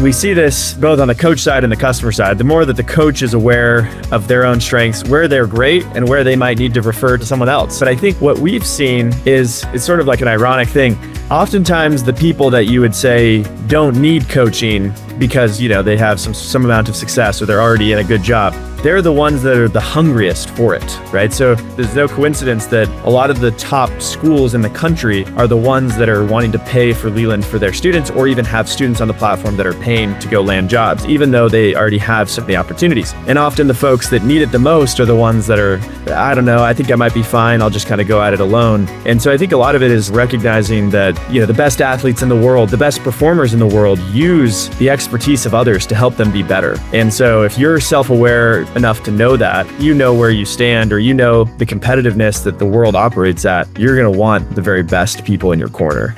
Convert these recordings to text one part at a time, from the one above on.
we see this both on the coach side and the customer side. The more that the coach is aware of their own strengths, where they're great and where they might need to refer to someone else. But I think what we've seen is it's sort of like an ironic thing. Oftentimes the people that you would say don't need coaching because, they have some amount of success or they're already in a good job, they're the ones that are the hungriest for it, right? So there's no coincidence that a lot of the top schools in the country are the ones that are wanting to pay for Leland for their students, or even have students on the platform that are paying to go land jobs, even though they already have some of the opportunities. And often the folks that need it the most are the ones that are, I don't know, I think I might be fine, I'll just kind of go at it alone. And so I think a lot of it is recognizing that, the best athletes in the world, the best performers in the world use the expertise of others to help them be better. And so if you're self-aware enough to know that, where you stand, or the competitiveness that the world operates at, you're going to want the very best people in your corner.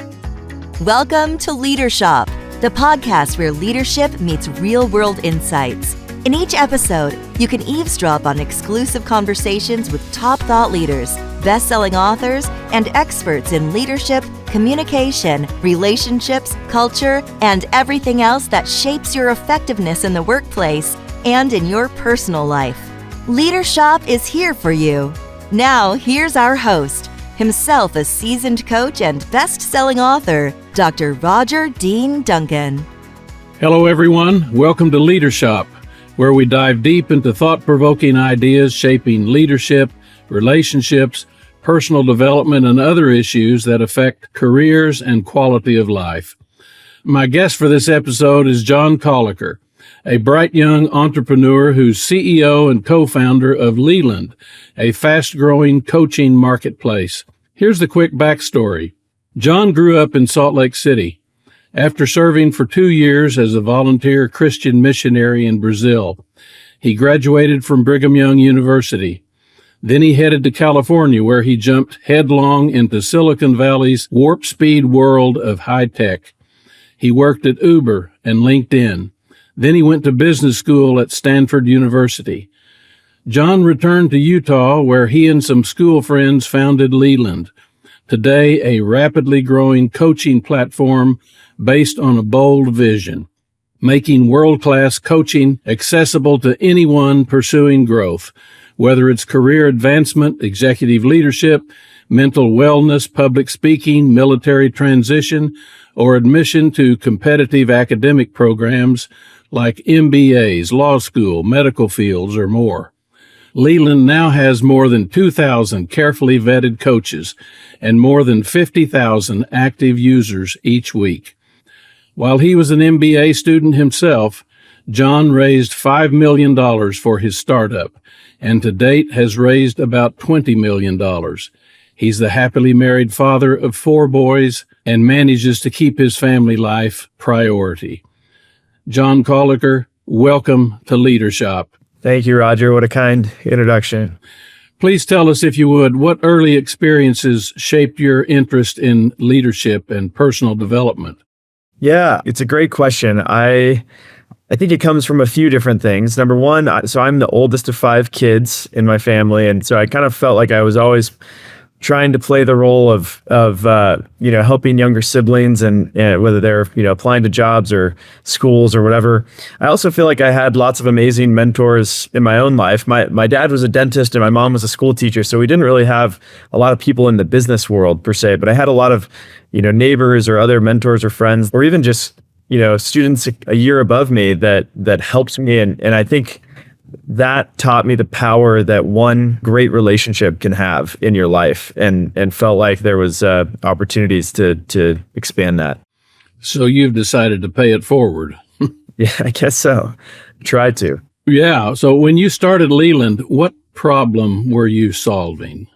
Welcome to LeaderSHOP, the podcast where leadership meets real-world insights. In each episode, you can eavesdrop on exclusive conversations with top thought leaders, best-selling authors, and experts in leadership, communication, relationships, culture, and everything else that shapes your effectiveness in the workplace and in your personal life. LeaderSHOP is here for you. Now, here's our host, himself a seasoned coach and best-selling author, Dr. Roger Dean Duncan. Hello, everyone. Welcome to LeaderSHOP, where we dive deep into thought-provoking ideas shaping leadership, relationships, personal development, and other issues that affect careers and quality of life. My guest for this episode is John Koelliker, a bright young entrepreneur who's CEO and co-founder of Leland, a fast-growing coaching marketplace. Here's the quick backstory. John grew up in Salt Lake City. After serving for 2 years as a volunteer Christian missionary in Brazil, he graduated from Brigham Young University. Then he headed to California, where he jumped headlong into Silicon Valley's warp speed world of high tech. He worked at Uber and LinkedIn. Then he went to business school at Stanford University. John returned to Utah, where he and some school friends founded Leland, today a rapidly growing coaching platform based on a bold vision, making world-class coaching accessible to anyone pursuing growth, whether it's career advancement, executive leadership, mental wellness, public speaking, military transition, or admission to competitive academic programs like MBAs, law school, medical fields, or more. Leland now has more than 2,000 carefully vetted coaches and more than 50,000 active users each week. While he was an MBA student himself, John raised $5 million for his startup, and to date has raised about $20 million. He's the happily married father of 4 boys and manages to keep his family life priority. John Koelliker, welcome to LeaderSHOP. Thank you, Roger. What a kind introduction. Please tell us, if you would, what early experiences shaped your interest in leadership and personal development? Yeah, it's a great question. I think it comes from a few different things. Number one, so I'm the oldest of 5 kids in my family, and so I kind of felt like I was always trying to play the role of helping younger siblings, and whether they're applying to jobs or schools or whatever. I also feel like I had lots of amazing mentors in my own life. My dad was a dentist and my mom was a school teacher, so we didn't really have a lot of people in the business world per se, but I had a lot of neighbors or other mentors or friends, or even just students a year above me that helped me, and I think that taught me the power that one great relationship can have in your life, and felt like there was opportunities to expand that. So you've decided to pay it forward. Yeah, I guess so. Tried to. Yeah. So when you started Leland, what problem were you solving?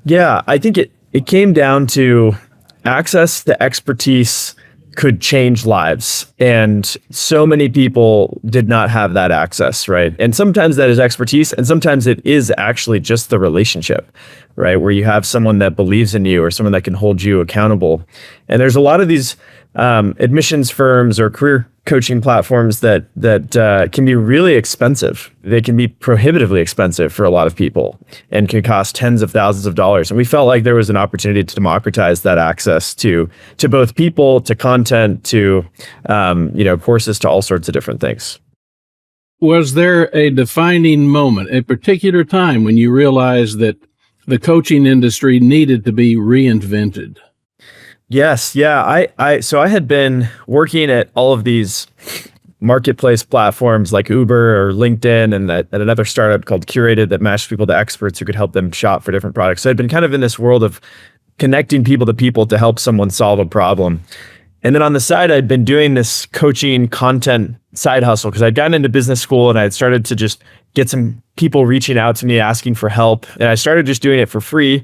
Yeah, I think it came down to access to expertise could change lives. And so many people did not have that access, right? And sometimes that is expertise, and sometimes it is actually just the relationship. right? Where you have someone that believes in you or someone that can hold you accountable. And there's a lot of these admissions firms or career coaching platforms that can be really expensive. They can be prohibitively expensive for a lot of people and can cost tens of thousands of dollars. And we felt like there was an opportunity to democratize that access to both people, to content, to courses, to all sorts of different things. Was there a defining moment, a particular time when you realized that the coaching industry needed to be reinvented? Yes. Yeah. So I had been working at all of these marketplace platforms like Uber or LinkedIn and at another startup called Curated that matched people to experts who could help them shop for different products. So I'd been kind of in this world of connecting people to help someone solve a problem. And then on the side, I'd been doing this coaching content side hustle because I'd gotten into business school and I'd started to just get some people reaching out to me asking for help. And I started just doing it for free.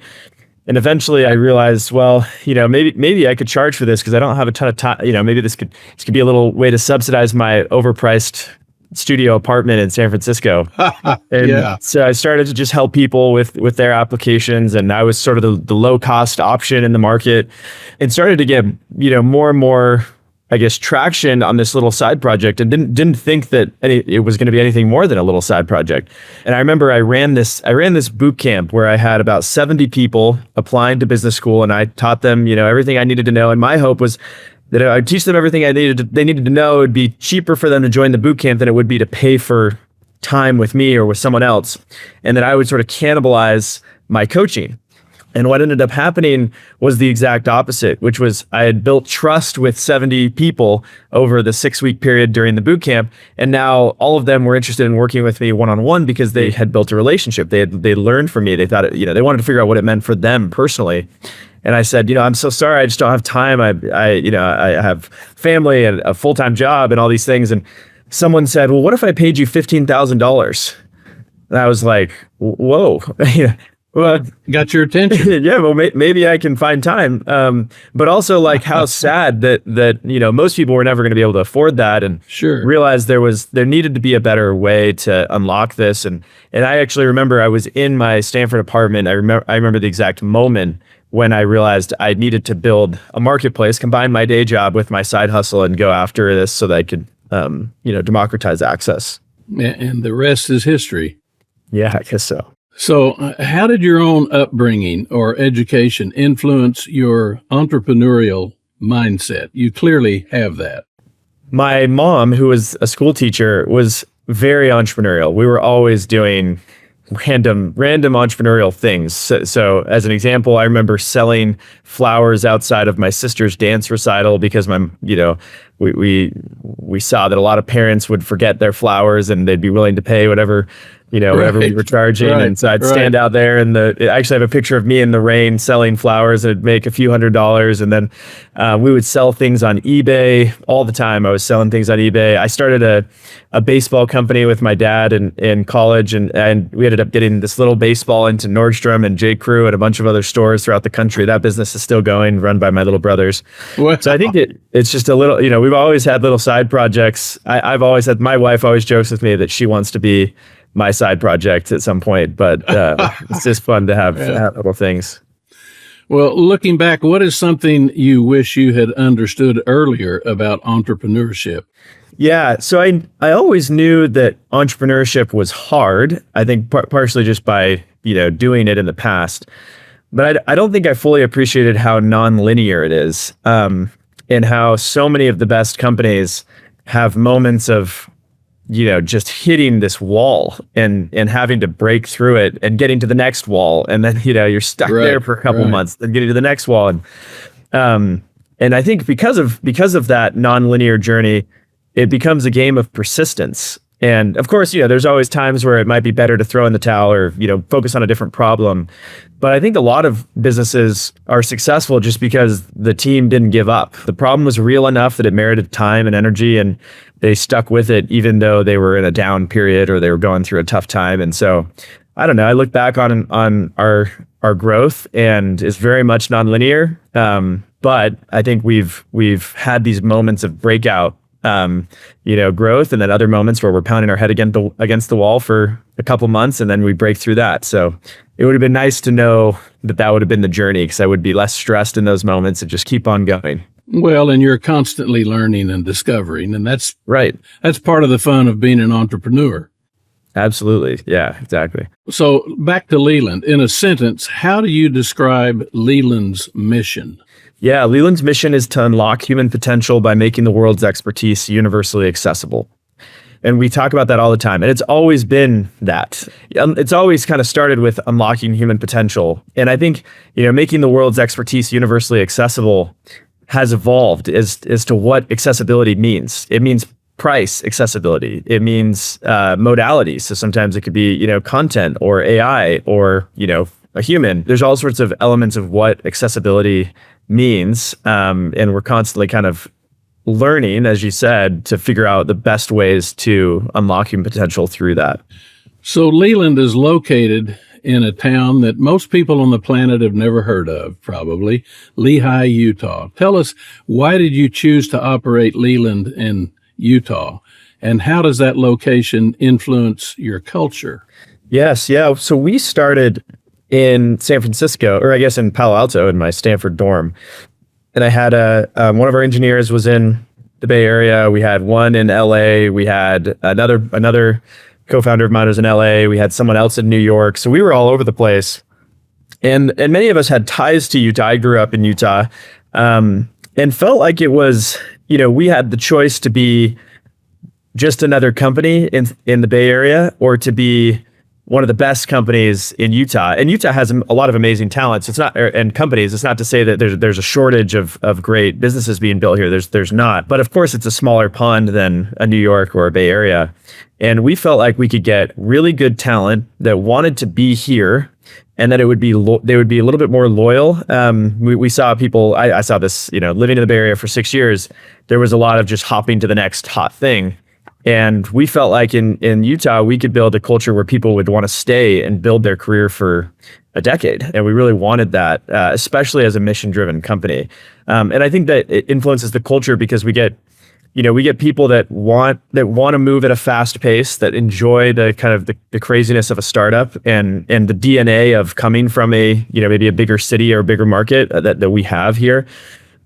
And eventually I realized, well, maybe I could charge for this because I don't have a ton of time. Maybe this could be a little way to subsidize my overpriced studio apartment in San Francisco. And yeah. So I started to just help people with their applications. And I was sort of the low cost option in the market and started to get, more and more, I guess, traction on this little side project and didn't think that it was going to be anything more than a little side project. And I remember I ran this boot camp where I had about 70 people applying to business school and I taught them, everything I needed to know. And my hope was that I'd teach them everything they needed to know. It would be cheaper for them to join the boot camp than it would be to pay for time with me or with someone else. And that I would sort of cannibalize my coaching. And what ended up happening was the exact opposite, which was I had built trust with 70 people over the 6-week period during the boot camp. And now all of them were interested in working with me one-on-one because they had built a relationship. They learned from me. They thought, they wanted to figure out what it meant for them personally. And I said, I'm so sorry. I just don't have time. I have family and a full-time job and all these things. And someone said, well, what if I paid you $15,000? And I was like, whoa. Well, got your attention. Yeah, well, maybe I can find time. But also, like, how sad that most people were never going to be able to afford that, and sure, realized there needed to be a better way to unlock this. And I actually remember I was in my Stanford apartment. I remember the exact moment when I realized I needed to build a marketplace, combine my day job with my side hustle, and go after this so that I could democratize access. And the rest is history. Yeah, I guess so. So how did your own upbringing or education influence your entrepreneurial mindset? You clearly have that. My mom, who was a school teacher, was very entrepreneurial. We were always doing random entrepreneurial things. So as an example, I remember selling flowers outside of my sister's dance recital because we saw that a lot of parents would forget their flowers and they'd be willing to pay whatever we were charging. Right. And so I'd stand out there I actually have a picture of me in the rain selling flowers. I'd make a few $100s. And then we would sell things on eBay all the time. I was selling things on eBay. I started a baseball company with my dad in college. And we ended up getting this little baseball into Nordstrom and J. Crew and a bunch of other stores throughout the country. That business is still going, run by my little brothers. Wow. So I think it's just a little, we've always had little side projects. I've always had, my wife always jokes with me that she wants to be my side project at some point, but it's just fun to have little things. Well, looking back, what is something you wish you had understood earlier about entrepreneurship? Yeah, so I always knew that entrepreneurship was hard. I think partially just by doing it in the past, but I don't think I fully appreciated how nonlinear it is, and how so many of the best companies have moments of just hitting this wall and having to break through it and getting to the next wall. And then, you're stuck there for a couple months and getting to the next wall. And I think because of that nonlinear journey, it becomes a game of persistence. And of course, there's always times where it might be better to throw in the towel or, focus on a different problem. But I think a lot of businesses are successful just because the team didn't give up. The problem was real enough that it merited time and energy, and they stuck with it even though they were in a down period or they were going through a tough time. And so, I don't know, I look back on our growth and it's very much nonlinear. But I think we've had these moments of breakout growth, and then other moments where we're pounding our head against the wall for a couple months and then we break through that. So it would have been nice to know that would have been the journey, because I would be less stressed in those moments and just keep on going. Well, and you're constantly learning and discovering, and that's Right. That's part of the fun of being an entrepreneur. Absolutely. Yeah, exactly. So back to Leland. In a sentence, how do you describe Leland's mission? Yeah, Leland's mission is to unlock human potential by making the world's expertise universally accessible. And we talk about that all the time. And it's always been that. It's always kind of started with unlocking human potential. And I think, making the world's expertise universally accessible has evolved as to what accessibility means. It means price accessibility. It means modality. So sometimes it could be, content or AI or, a human. There's all sorts of elements of what accessibility means. And we're constantly kind of learning, as you said, to figure out the best ways to unlock human potential through that. So Leland is located in a town that most people on the planet have never heard of, probably, Lehi, Utah. Tell us, why did you choose to operate Leland in Utah? And how does that location influence your culture? Yes, yeah. So we started in San Francisco, or I guess in Palo Alto in my Stanford dorm. And I had one of our engineers was in the Bay Area. We had one in LA. We had another co-founder of mine was in LA. We had someone else in New York. So we were all over the place. And many of us had ties to Utah. I grew up in Utah, and felt like it was, we had the choice to be just another company in the Bay Area, or to be one of the best companies in Utah. And Utah has a lot of amazing talents. It's not, and companies. It's not to say that there's a shortage of great businesses being built here. There's not. But of course, it's a smaller pond than a New York or a Bay Area. And we felt like we could get really good talent that wanted to be here, and that they would be a little bit more loyal. We saw people. I saw this. Living in the Bay Area for 6 years, there was a lot of just hopping to the next hot thing. And we felt like in Utah, we could build a culture where people would want to stay and build their career for a decade. And we really wanted that, especially as a mission-driven company. And I think that it influences the culture because we get people that want to move at a fast pace, that enjoy the kind of the craziness of a startup and the DNA of coming from maybe a bigger city or a bigger market that we have here,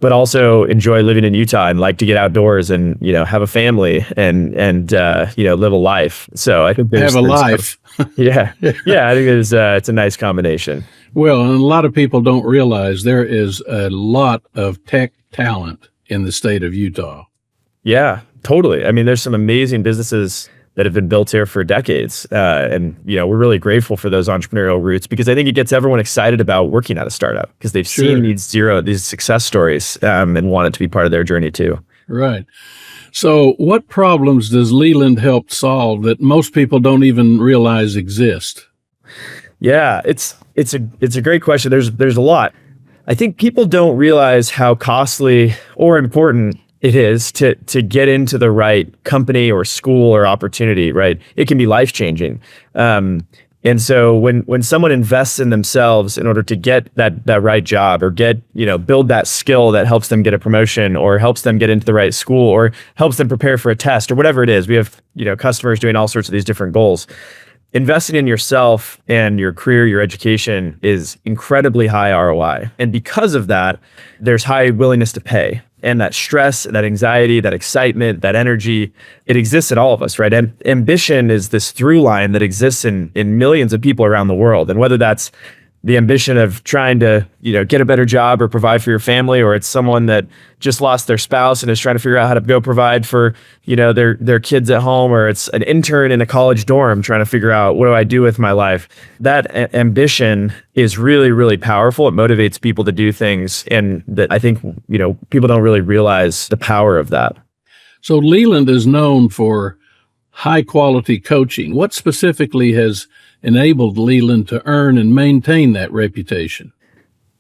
but also enjoy living in Utah and like to get outdoors and, have a family and live a life. So I think have a life. Yeah. Yeah. I think it's a nice combination. Well, and a lot of people don't realize there is a lot of tech talent in the state of Utah. Yeah, totally. I mean, there's some amazing businesses that have been built here for decades. And, we're really grateful for those entrepreneurial roots, because I think it gets everyone excited about working at a startup because they've seen these success stories and want it to be part of their journey too. Right. So what problems does Leland help solve that most people don't even realize exist? Yeah, it's a great question. There's a lot. I think people don't realize how costly or important it is to get into the right company or school or opportunity, right? It can be life-changing. And so when someone invests in themselves in order to get that right job, or build that skill that helps them get a promotion or helps them get into the right school or helps them prepare for a test or whatever it is, we have, customers doing all sorts of these different goals. Investing in yourself and your career, your education is incredibly high ROI. And because of that, there's high willingness to pay. And that stress, that anxiety, that excitement, that energy, it exists in all of us, right? And ambition is this through line that exists in millions of people around the world. And whether that's the ambition of trying to, get a better job or provide for your family, or it's someone that just lost their spouse and is trying to figure out how to go provide for, their kids at home, or it's an intern in a college dorm trying to figure out, what do I do with my life? That ambition is really, really powerful. It motivates people to do things. And that I think, people don't really realize the power of that. So Leland is known for high quality coaching. What specifically has enabled Leland to earn and maintain that reputation?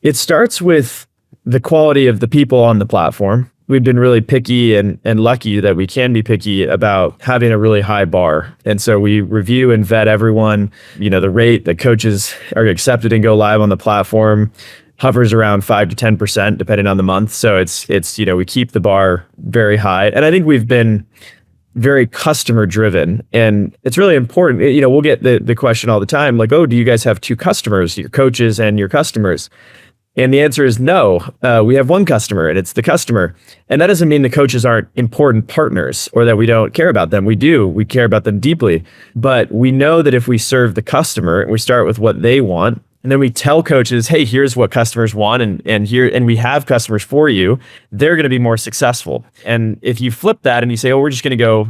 It starts with the quality of the people on the platform. We've been really picky and lucky that we can be picky about having a really high bar. And so we review and vet everyone. The rate that coaches are accepted and go live on the platform hovers around 5 to 10%, depending on the month. So it's we keep the bar very high. And I think we've been very customer driven. And it's really important. We'll get the question all the time, like, oh, do you guys have two customers, your coaches and your customers? And the answer is no. We have one customer, and it's the customer. And that doesn't mean the coaches aren't important partners or that we don't care about them. We do. We care about them deeply. But we know that if we serve the customer and we start with what they want, and then we tell coaches, hey, here's what customers want, and we have customers for you, they're going to be more successful. And if you flip that and you say, oh, we're just going to go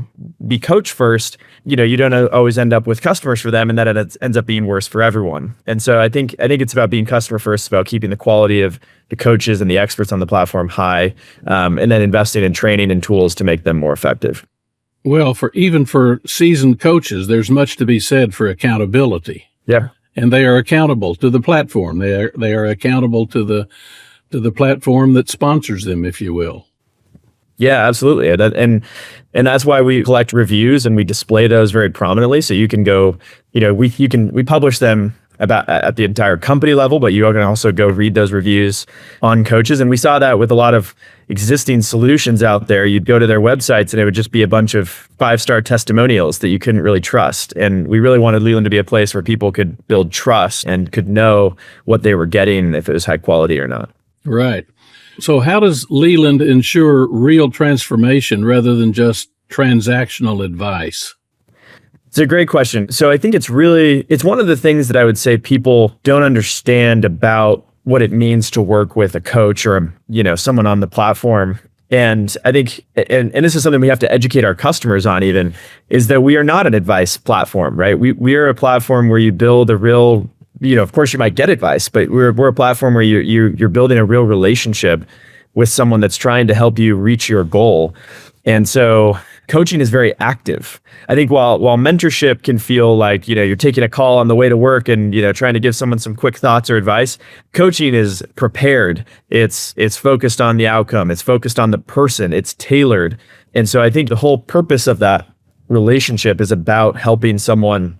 be coach first, you don't always end up with customers for them, and that it ends up being worse for everyone. And so I think it's about being customer first, about keeping the quality of the coaches and the experts on the platform high, and then investing in training and tools to make them more effective. Well, for seasoned coaches, there's much to be said for accountability. Yeah. And they are accountable to the platform. They are accountable to the platform that sponsors them, if you will. Yeah, absolutely. And that's why we collect reviews and we display those very prominently. So you can go, we publish them at the entire company level, but you can also go read those reviews on coaches. And we saw that with a lot of existing solutions out there. You'd go to their websites and it would just be a bunch of 5-star testimonials that you couldn't really trust. And we really wanted Leland to be a place where people could build trust and could know what they were getting, if it was high quality or not. Right. So how does Leland ensure real transformation rather than just transactional advice? It's a great question. So I think it's one of the things that I would say people don't understand about what it means to work with a coach or, someone on the platform. And I think, and this is something we have to educate our customers on even, is that we are not an advice platform, right? We are a platform where you build a real, of course you might get advice, but we're a platform where you're building a real relationship with someone that's trying to help you reach your goal. And so coaching is very active. I think while mentorship can feel like, you're taking a call on the way to work and, trying to give someone some quick thoughts or advice, coaching is prepared. It's focused on the outcome. It's focused on the person. It's tailored. And so I think the whole purpose of that relationship is about helping someone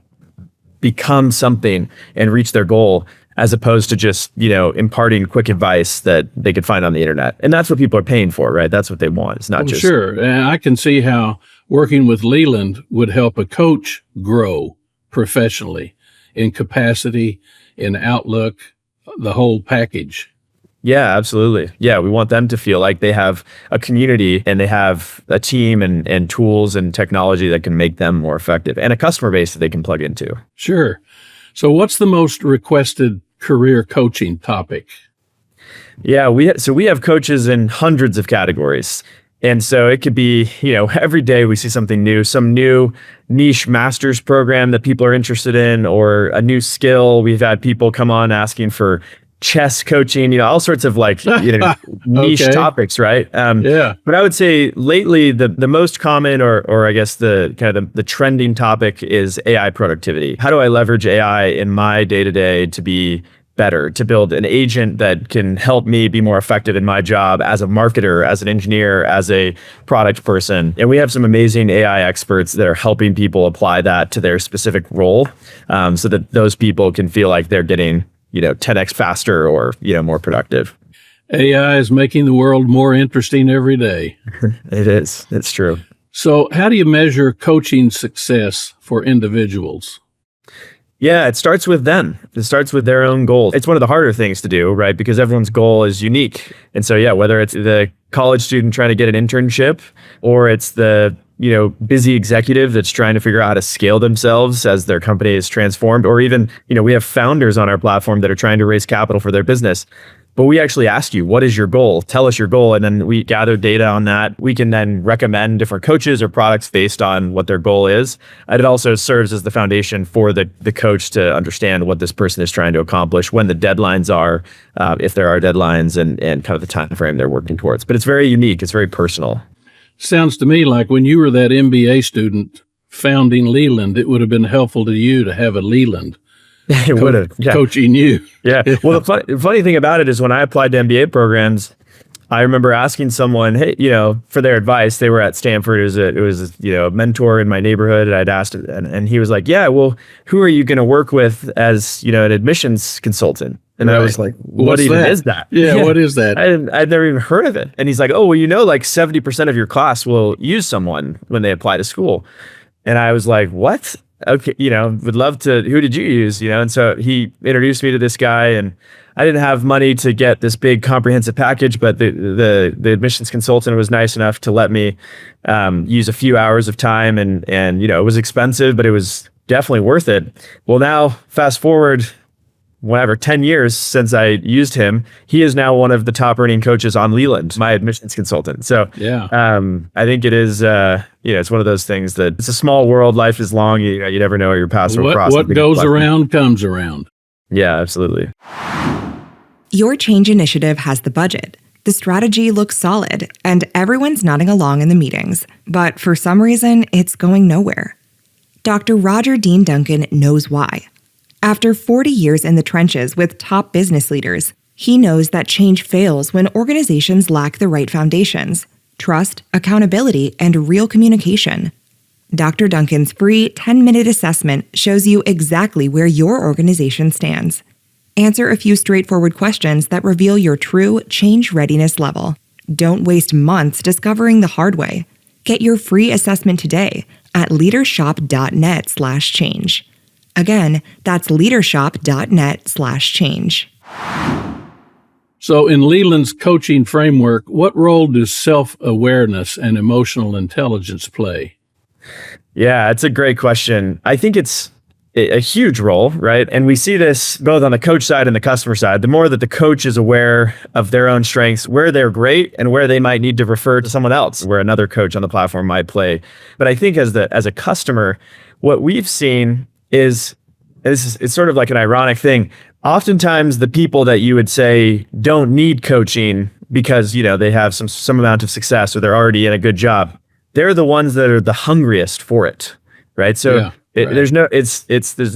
become something and reach their goal, as opposed to just, imparting quick advice that they could find on the internet. And that's what people are paying for, right? That's what they want. It's not just... Sure. And I can see how working with Leland would help a coach grow professionally in capacity, in outlook, the whole package. Yeah, absolutely. Yeah, we want them to feel like they have a community and they have a team and tools and technology that can make them more effective, and a customer base that they can plug into. Sure. So what's the most requested career coaching topic? Yeah, we have coaches in hundreds of categories. And so it could be, every day we see something new, some new niche master's program that people are interested in, or a new skill. We've had people come on asking for chess coaching, all sorts of niche Okay. topics, right? Yeah. But I would say lately the most common, or I guess the trending topic is AI productivity. How do I leverage AI in my day-to-day to be better, to build an agent that can help me be more effective in my job as a marketer, as an engineer, as a product person? And we have some amazing AI experts that are helping people apply that to their specific role, so that those people can feel like they're getting 10x faster or, more productive. AI is making the world more interesting every day. It is. It's true. So how do you measure coaching success for individuals? Yeah, it starts with them. It starts with their own goals. It's one of the harder things to do, right? Because everyone's goal is unique. And so, yeah, whether it's the college student trying to get an internship, or it's the busy executive that's trying to figure out how to scale themselves as their company is transformed, or even, we have founders on our platform that are trying to raise capital for their business. But we actually ask you, what is your goal? Tell us your goal. And then we gather data on that. We can then recommend different coaches or products based on what their goal is. And it also serves as the foundation for the coach to understand what this person is trying to accomplish, when the deadlines are, if there are deadlines, and kind of the time frame they're working towards. But it's very unique. It's very personal. Sounds to me like when you were that MBA student founding Leland, it would have been helpful to you to have a Leland It would have. Yeah. Coaching you. Yeah. Well, the funny thing about it is, when I applied to MBA programs, I remember asking someone, hey, for their advice. They were at Stanford. It was a mentor in my neighborhood. And I'd asked, and he was like, yeah, well, who are you going to work with as, an admissions consultant? And I Right. was like, what What's even that? is that? Yeah, what is that? I'd never even heard of it. And he's like, oh, well, like 70% of your class will use someone when they apply to school. And I was like, what? Okay, would love to, who did you use? And so he introduced me to this guy, and I didn't have money to get this big comprehensive package, but the admissions consultant was nice enough to let me use a few hours of time, and it was expensive, but it was definitely worth it. Well, now fast forward 10 years since I used him, he is now one of the top earning coaches on Leland, my admissions consultant. So Yeah. I think it is, it's one of those things that it's a small world. Life is long. You never know where your paths will cross. What goes around comes around. Yeah, absolutely. Your change initiative has the budget. The strategy looks solid, and everyone's nodding along in the meetings. But for some reason, it's going nowhere. Dr. Roger Dean Duncan knows why. After 40 years in the trenches with top business leaders, he knows that change fails when organizations lack the right foundations: trust, accountability, and real communication. Dr. Duncan's free 10-minute assessment shows you exactly where your organization stands. Answer a few straightforward questions that reveal your true change readiness level. Don't waste months discovering the hard way. Get your free assessment today at leadershop.net/change. Again, that's leadershop.net/change. So in Leland's coaching framework, what role do self-awareness and emotional intelligence play? Yeah, it's a great question. I think it's a huge role, right? And we see this both on the coach side and the customer side. The more that the coach is aware of their own strengths, where they're great and where they might need to refer to someone else, where another coach on the platform might play. But I think as a customer, what we've seen is, it's sort of like an ironic thing. Oftentimes the people that you would say don't need coaching because, they have some amount of success or they're already in a good job, they're the ones that are the hungriest for it, right? So Yeah. Right. There's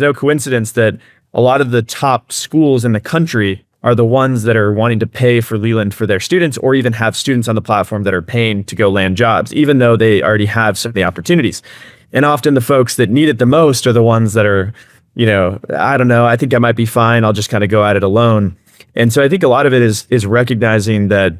no coincidence that a lot of the top schools in the country are the ones that are wanting to pay for Leland for their students, or even have students on the platform that are paying to go land jobs, even though they already have some of the opportunities. And often the folks that need it the most are the ones that are, I don't know, I think I might be fine, I'll just kind of go at it alone. And so I think a lot of it is recognizing that,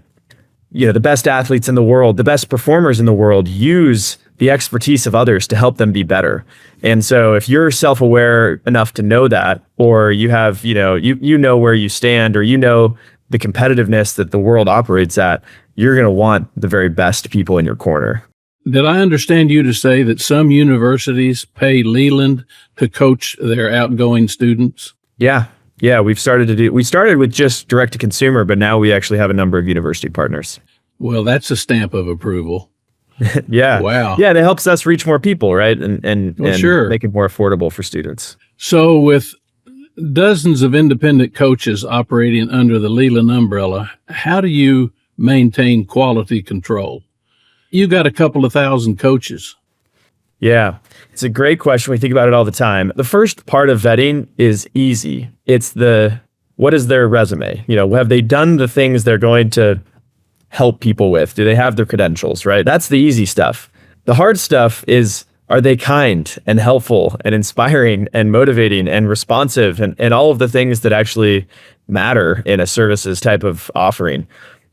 the best athletes in the world, the best performers in the world use the expertise of others to help them be better. And so if you're self-aware enough to know that, or you have, you know where you stand, or the competitiveness that the world operates at, you're going to want the very best people in your corner. Did I understand you to say that some universities pay Leland to coach their outgoing students? Yeah, we started with just direct to consumer, but now we actually have a number of university partners. Well, that's a stamp of approval. Yeah. Wow. Yeah, and it helps us reach more people, right? And sure. Make it more affordable for students. So with dozens of independent coaches operating under the Leland umbrella, how do you maintain quality control? You got a couple of thousand coaches. Yeah, it's a great question. We think about it all the time. The first part of vetting is easy. It's what is their resume? Have they done the things they're going to help people with? Do they have their credentials, right? That's the easy stuff. The hard stuff is, are they kind and helpful and inspiring and motivating and responsive and all of the things that actually matter in a services type of offering?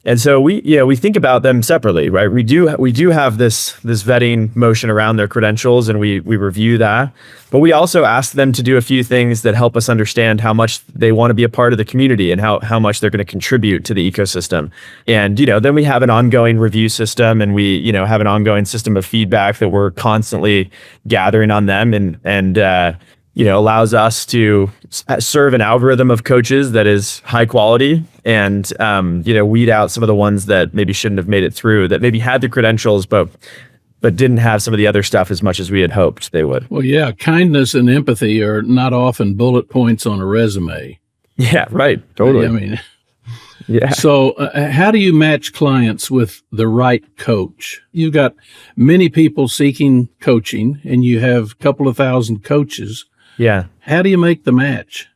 And so we think about them separately, right? We do have this vetting motion around their credentials, and we review that. But we also ask them to do a few things that help us understand how much they want to be a part of the community and how much they're going to contribute to the ecosystem. And then we have an ongoing review system, and we have an ongoing system of feedback that we're constantly gathering on them, and allows us to serve an algorithm of coaches that is high quality and, weed out some of the ones that maybe shouldn't have made it through, that maybe had the credentials, but didn't have some of the other stuff as much as we had hoped they would. Well, yeah, kindness and empathy are not often bullet points on a resume. Yeah, right. Totally. Yeah. So how do you match clients with the right coach? You've got many people seeking coaching, and you have a couple of thousand coaches. Yeah. How do you make the match?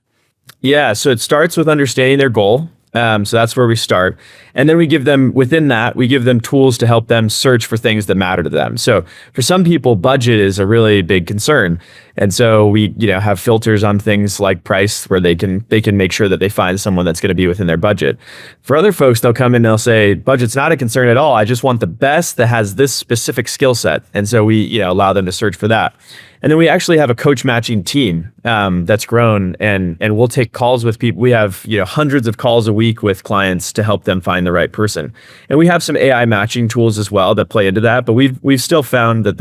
Yeah. So it starts with understanding their goal. So that's where we start. And then we give them tools to help them search for things that matter to them. So for some people, budget is a really big concern. And so we, have filters on things like price where they can make sure that they find someone that's going to be within their budget. For other folks, they'll come in and they'll say, budget's not a concern at all. I just want the best that has this specific skill set. And so we, allow them to search for that. And then we actually have a coach matching team that's grown, and we'll take calls with people. We have hundreds of calls a week with clients to help them find the right person. And we have some AI matching tools as well that play into that. But we've still found that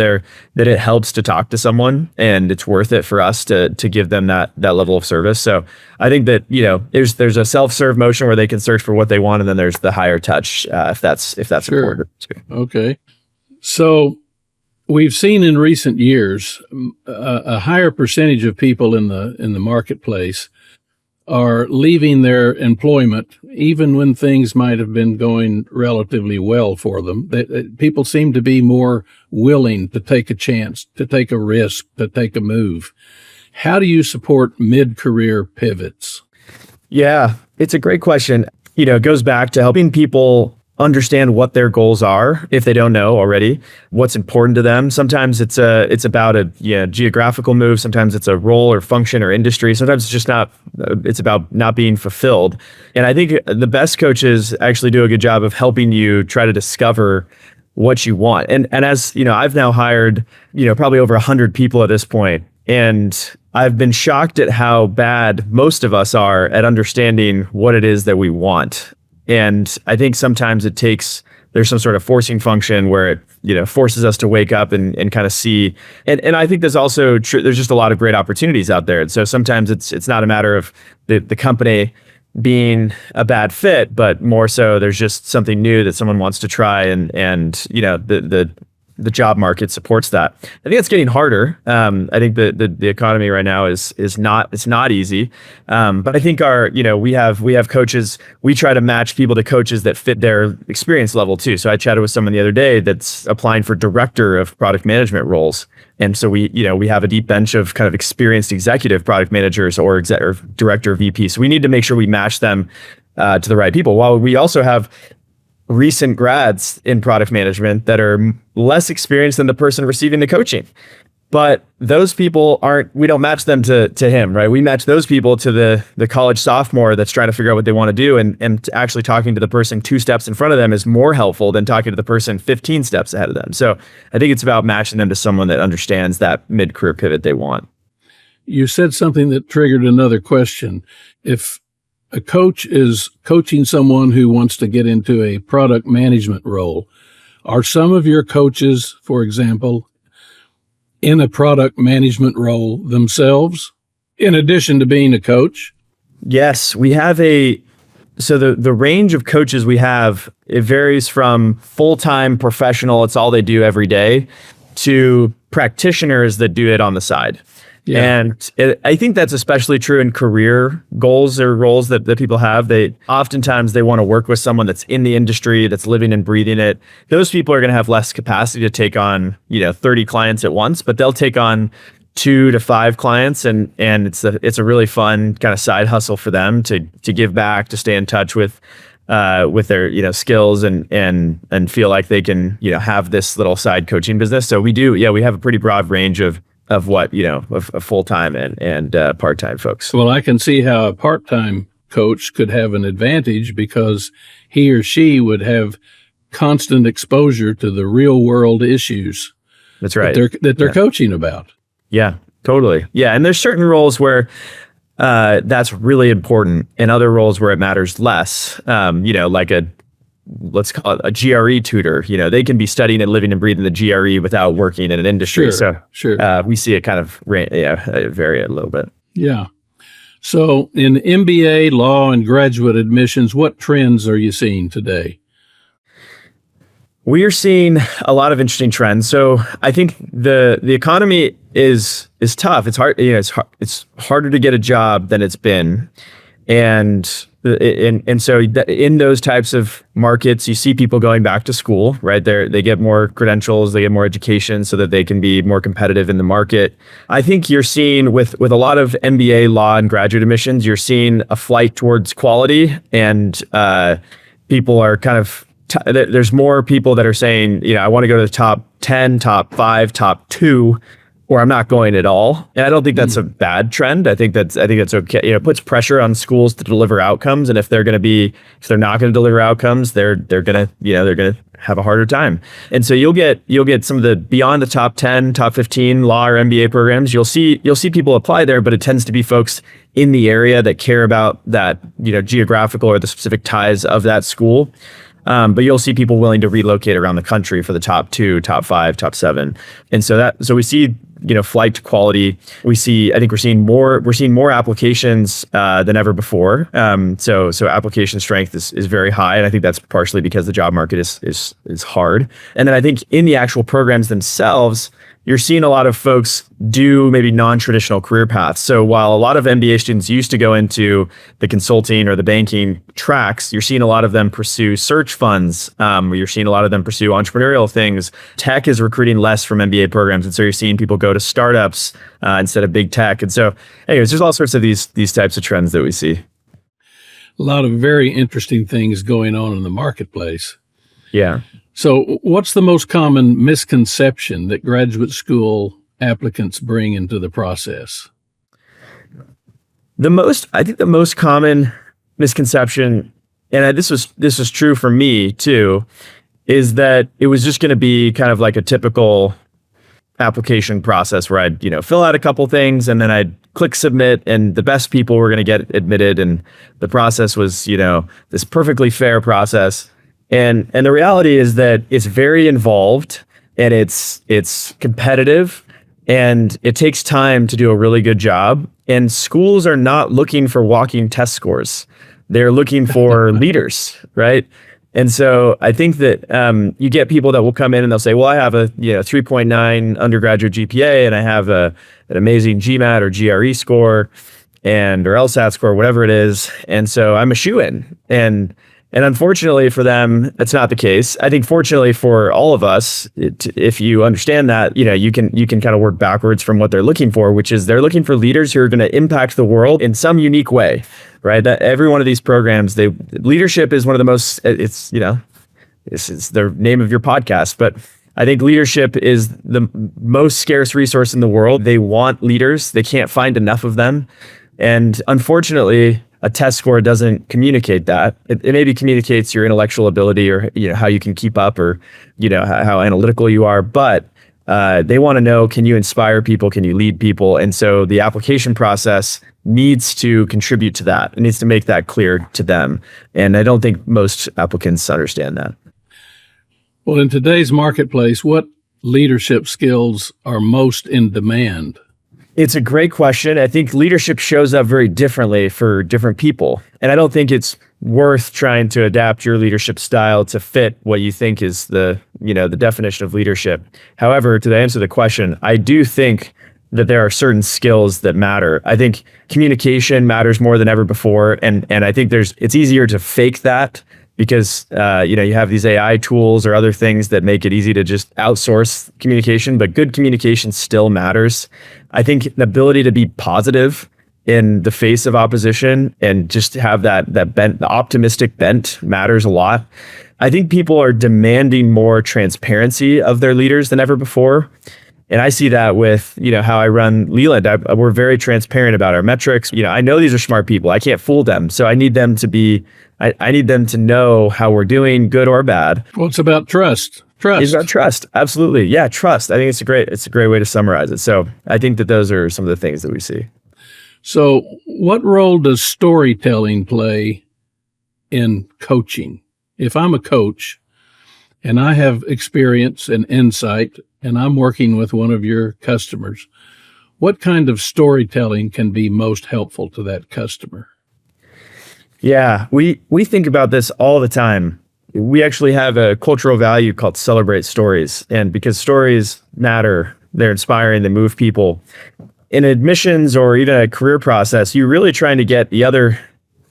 it helps to talk to someone, and it's worth it for us to give them that level of service. So I think that there's a self-serve motion where they can search for what they want, and then there's the higher touch if that's Sure. important too. Okay, so we've seen in recent years a higher percentage of people in the marketplace are leaving their employment, even when things might have been going relatively well for them. People seem to be more willing to take a chance, to take a risk, to take a move. How do you support mid-career pivots? Yeah, it's a great question. It goes back to helping people understand what their goals are if they don't know already, what's important to them. Sometimes it's about a geographical move. Sometimes it's a role or function or industry. Sometimes it's about not being fulfilled. And I think the best coaches actually do a good job of helping you try to discover what you want. And as I've now hired, probably over 100 people at this point. And I've been shocked at how bad most of us are at understanding what it is that we want. And I think sometimes there's some sort of forcing function where it, forces us to wake up and kind of see. And I think there's also there's just a lot of great opportunities out there. And so sometimes it's not a matter of the company being a bad fit, but more so there's just something new that someone wants to try, and the job market supports that. I think it's getting harder. I think the economy right now is not easy. But I think we have coaches. We try to match people to coaches that fit their experience level too. So I chatted with someone the other day that's applying for director of product management roles. And so we have a deep bench of kind of experienced executive product managers or director VP. So we need to make sure we match them to the right people. While we also have recent grads in product management that are less experienced than the person receiving the coaching. But those people we don't match them to him, right? We match those people to the college sophomore that's trying to figure out what they want to do. And actually talking to the person 2 steps in front of them is more helpful than talking to the person 15 steps ahead of them. So I think it's about matching them to someone that understands that mid-career pivot they want. You said something that triggered another question. If a coach is coaching someone who wants to get into a product management role, are some of your coaches, for example, in a product management role themselves, in addition to being a coach? Yes, we have so the range of coaches we have, it varies from full-time professional, it's all they do every day, to practitioners that do it on the side. Yeah. And I think that's especially true in career goals or roles that people have. Oftentimes they want to work with someone that's in the industry, that's living and breathing it. Those people are going to have less capacity to take on 30 clients at once, but they'll take on 2 to 5 clients, and it's a really fun kind of side hustle for them to give back, to stay in touch with their skills and feel like they can have this little side coaching business. So we have a pretty broad range of what, of full-time and part-time folks. Well, I can see how a part-time coach could have an advantage because he or she would have constant exposure to the real-world issues. That's right. that they're coaching about. Yeah, totally. Yeah, and there's certain roles where that's really important, and other roles where it matters less. Like let's call it a GRE tutor. They can be studying and living and breathing the GRE without working in an industry. Sure. We see it kind of vary a little bit. Yeah. So in MBA, law, and graduate admissions, what trends are you seeing today? We are seeing a lot of interesting trends. So I think the economy is tough. It's hard. It's harder to get a job than it's been. And And so in those types of markets, you see people going back to school, right? They get more credentials, they get more education so that they can be more competitive in the market. I think you're seeing with a lot of MBA law and graduate admissions, you're seeing a flight towards quality, and people are kind of, there's more people that are saying, I want to go to the top 10, top 5, top 2, or I'm not going at all. And I don't think that's a bad trend. I think that's okay. It puts pressure on schools to deliver outcomes. And if they're not going to deliver outcomes, they're going to have a harder time. And so you'll get some of the beyond the top 10, top 15 law or MBA programs. You'll see people apply there, but it tends to be folks in the area that care about that, geographical or the specific ties of that school. But you'll see people willing to relocate around the country for the top 2, top 5, top 7. And so we see, flight to quality. I think we're seeing more applications than ever before. So application strength is very high. And I think that's partially because the job market is hard. And then I think in the actual programs themselves, you're seeing a lot of folks do maybe non-traditional career paths. So while a lot of MBA students used to go into the consulting or the banking tracks, you're seeing a lot of them pursue search funds. You're seeing a lot of them pursue entrepreneurial things. Tech is recruiting less from MBA programs. And so you're seeing people go to startups instead of big tech. And so anyways, there's all sorts of these types of trends that we see. A lot of very interesting things going on in the marketplace. Yeah. So what's the most common misconception that graduate school applicants bring into the process? I think the most common misconception, and this was true for me too, is that it was just going to be kind of like a typical application process where I'd, fill out a couple things and then I'd click submit and the best people were going to get admitted. And the process was, this perfectly fair process. And the reality is that it's very involved and it's competitive and it takes time to do a really good job. And schools are not looking for walking test scores. They're looking for leaders, right? And so I think that you get people that will come in and they'll say, well, I have a 3.9 undergraduate GPA and I have an amazing GMAT or GRE score or LSAT score, whatever it is. And so I'm a shoo-in. And unfortunately for them, that's not the case. I think fortunately for all of us, if you understand that, you can kind of work backwards from what they're looking for, which is they're looking for leaders who are going to impact the world in some unique way, right? That every one of these programs, leadership is one of the most, this is the name of your podcast, but I think leadership is the most scarce resource in the world. They want leaders. They can't find enough of them. And unfortunately, a test score doesn't communicate that. It maybe communicates your intellectual ability or how you can keep up or how analytical you are, but they want to know, can you inspire people? Can you lead people? And so the application process needs to contribute to that. It needs to make that clear to them. And I don't think most applicants understand that. Well, in today's marketplace, what leadership skills are most in demand? It's a great question. I think leadership shows up very differently for different people. And I don't think it's worth trying to adapt your leadership style to fit what you think is the definition of leadership. However, to answer the question, I do think that there are certain skills that matter. I think communication matters more than ever before. And I think it's easier to fake that because you have these AI tools or other things that make it easy to just outsource communication, but good communication still matters. I think the ability to be positive in the face of opposition and just have that bent, the optimistic bent matters a lot. I think people are demanding more transparency of their leaders than ever before. And I see that with, how I run Leland. We're very transparent about our metrics. I know these are smart people. I can't fool them. So I need them to I need them to know how we're doing, good or bad. Well, it's about trust. It's about trust. Absolutely. Yeah, trust. I think it's a great way to summarize it. So I think that those are some of the things that we see. So what role does storytelling play in coaching? If I'm a coach and I have experience and insight and I'm working with one of your customers, what kind of storytelling can be most helpful to that customer? Yeah, we think about this all the time. We actually have a cultural value called celebrate stories. And because stories matter, they're inspiring, they move people. In admissions or even a career process, you're really trying to get the other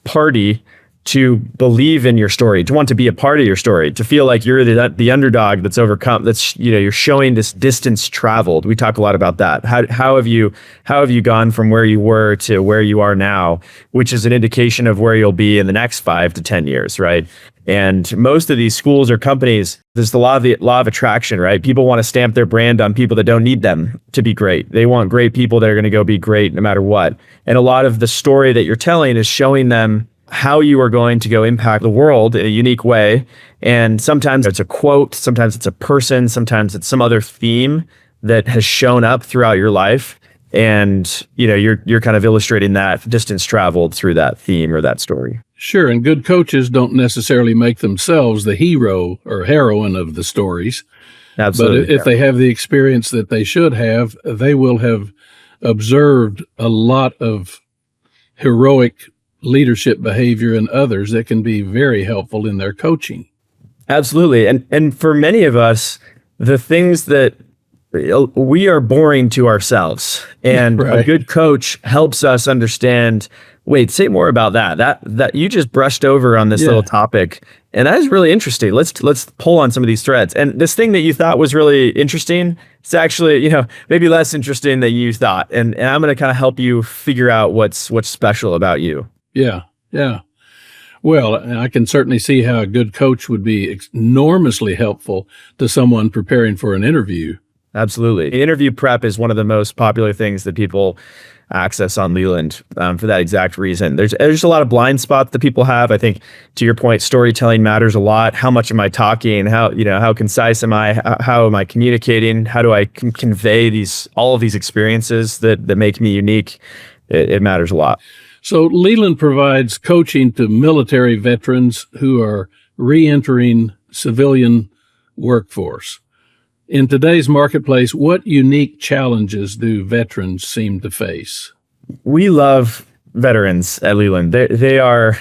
party to believe in your story, to want to be a part of your story, to feel like you're the underdog that's overcome, that's, you're showing this distance traveled. We talk a lot about that. How have you gone from where you were to where you are now, which is an indication of where you'll be in the next 5 to 10 years, right? And most of these schools or companies, there's the law of attraction, right? People want to stamp their brand on people that don't need them to be great. They want great people that are going to go be great no matter what. And a lot of the story that you're telling is showing them how you are going to go impact the world in a unique way. And sometimes it's a quote, sometimes it's a person, sometimes it's some other theme that has shown up throughout your life. And, you're kind of illustrating that distance traveled through that theme or that story. Sure. And good coaches don't necessarily make themselves the hero or heroine of the stories. Absolutely. But if they have the experience that they should have, they will have observed a lot of heroic leadership behavior in others that can be very helpful in their coaching. Absolutely. And for many of us, the things that we are boring to ourselves, and right. A good coach helps us understand, wait, say more about that you just brushed over on this little topic. And that is really interesting. Let's pull on some of these threads. And this thing that you thought was really interesting, it's actually, maybe less interesting than you thought. And I'm going to kind of help you figure out what's special about you. Yeah. Well, I can certainly see how a good coach would be enormously helpful to someone preparing for an interview. Absolutely. Interview prep is one of the most popular things that people access on Leland for that exact reason. There's a lot of blind spots that people have. I think, to your point, storytelling matters a lot. How much am I talking? How concise am I? How am I communicating? How do I convey all of these experiences that make me unique? It matters a lot. So Leland provides coaching to military veterans who are re-entering civilian workforce. In today's marketplace, what unique challenges do veterans seem to face? We love veterans at Leland. They are,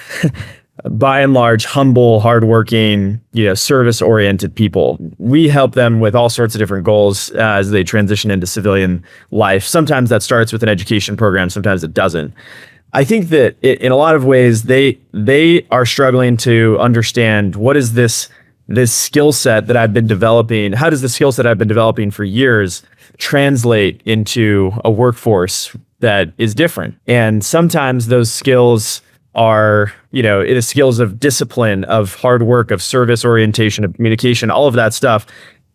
by and large, humble, hardworking, service-oriented people. We help them with all sorts of different goals as they transition into civilian life. Sometimes that starts with an education program. Sometimes it doesn't. I think that in a lot of ways, they are struggling to understand what is this skill set that I've been developing. How does the skill set I've been developing for years translate into a workforce that is different? And sometimes those skills are, it is skills of discipline, of hard work, of service orientation, of communication. All of that stuff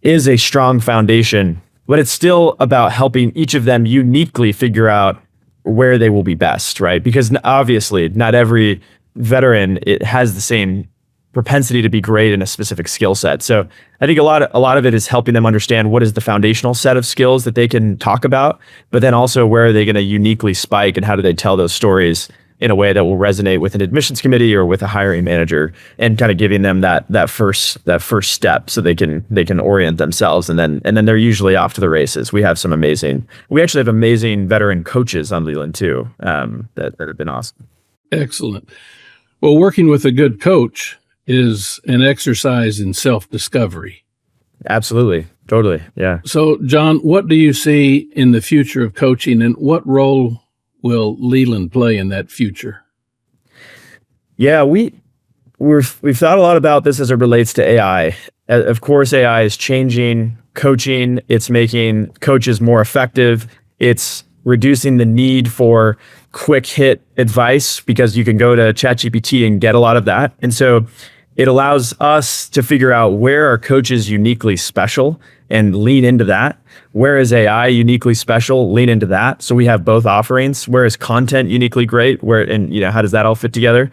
is a strong foundation, but it's still about helping each of them uniquely figure out where they will be best, right? Because obviously not every veteran has the same propensity to be great in a specific skill set. So I think a lot of it is helping them understand what is the foundational set of skills that they can talk about, but then also where are they going to uniquely spike and how do they tell those stories in a way that will resonate with an admissions committee or with a hiring manager, and kind of giving them that first step so they can orient themselves, and then they're usually off to the races. We actually have amazing veteran coaches on Leland too, that have been awesome. Excellent. Well, working with a good coach is an exercise in self-discovery. Absolutely. Totally. Yeah. So, John, what do you see in the future of coaching, and what role will Leland play in that future? Yeah, we've thought a lot about this as it relates to AI. Of course, AI is changing coaching. It's making coaches more effective. It's reducing the need for quick hit advice because you can go to ChatGPT and get a lot of that. And so it allows us to figure out where are coaches uniquely special and lean into that. Where is AI uniquely special? Lean into that. So we have both offerings. Where is content uniquely great? How does that all fit together?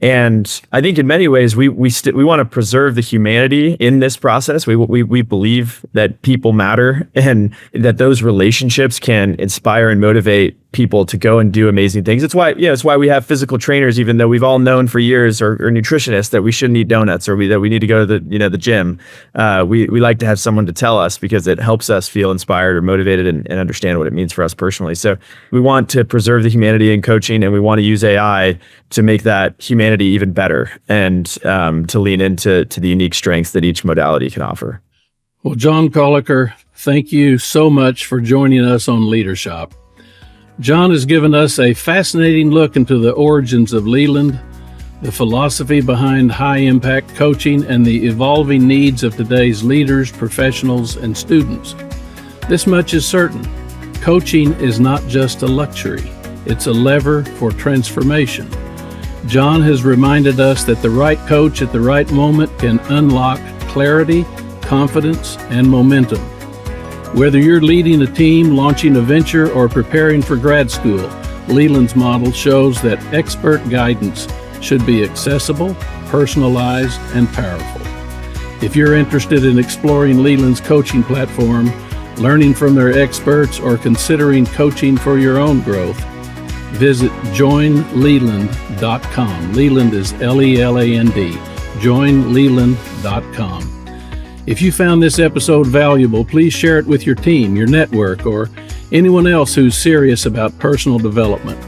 And I think in many ways, we want to preserve the humanity in this process. We believe that people matter and that those relationships can inspire and motivate people to go and do amazing things. It's why we have physical trainers, even though we've all known for years, or nutritionists, that we shouldn't eat donuts, or that we need to go to the gym. We like to have someone to tell us because it helps us feel inspired or motivated and understand what it means for us personally. So we want to preserve the humanity in coaching, and we want to use AI to make that humanity even better, and to lean into the unique strengths that each modality can offer. Well, John Koelliker, thank you so much for joining us on LeaderSHOP. John has given us a fascinating look into the origins of Leland, the philosophy behind high-impact coaching, and the evolving needs of today's leaders, professionals, and students. This much is certain. Coaching is not just a luxury. It's a lever for transformation. John has reminded us that the right coach at the right moment can unlock clarity, confidence, and momentum. Whether you're leading a team, launching a venture, or preparing for grad school, Leland's model shows that expert guidance should be accessible, personalized, and powerful. If you're interested in exploring Leland's coaching platform, learning from their experts, or considering coaching for your own growth, visit joinleland.com. Leland is Leland. joinleland.com. If you found this episode valuable, please share it with your team, your network, or anyone else who's serious about personal development.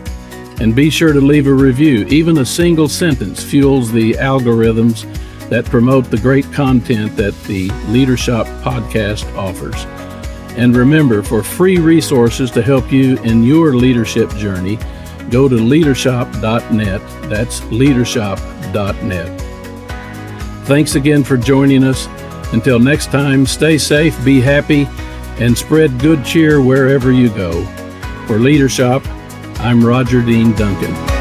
And be sure to leave a review. Even a single sentence fuels the algorithms that promote the great content that the LeaderSHOP podcast offers. And remember, for free resources to help you in your leadership journey, go to leadershop.net. That's leadershop.net. Thanks again for joining us. Until next time, stay safe, be happy, and spread good cheer wherever you go. For LeaderSHOP, I'm Roger Dean Duncan.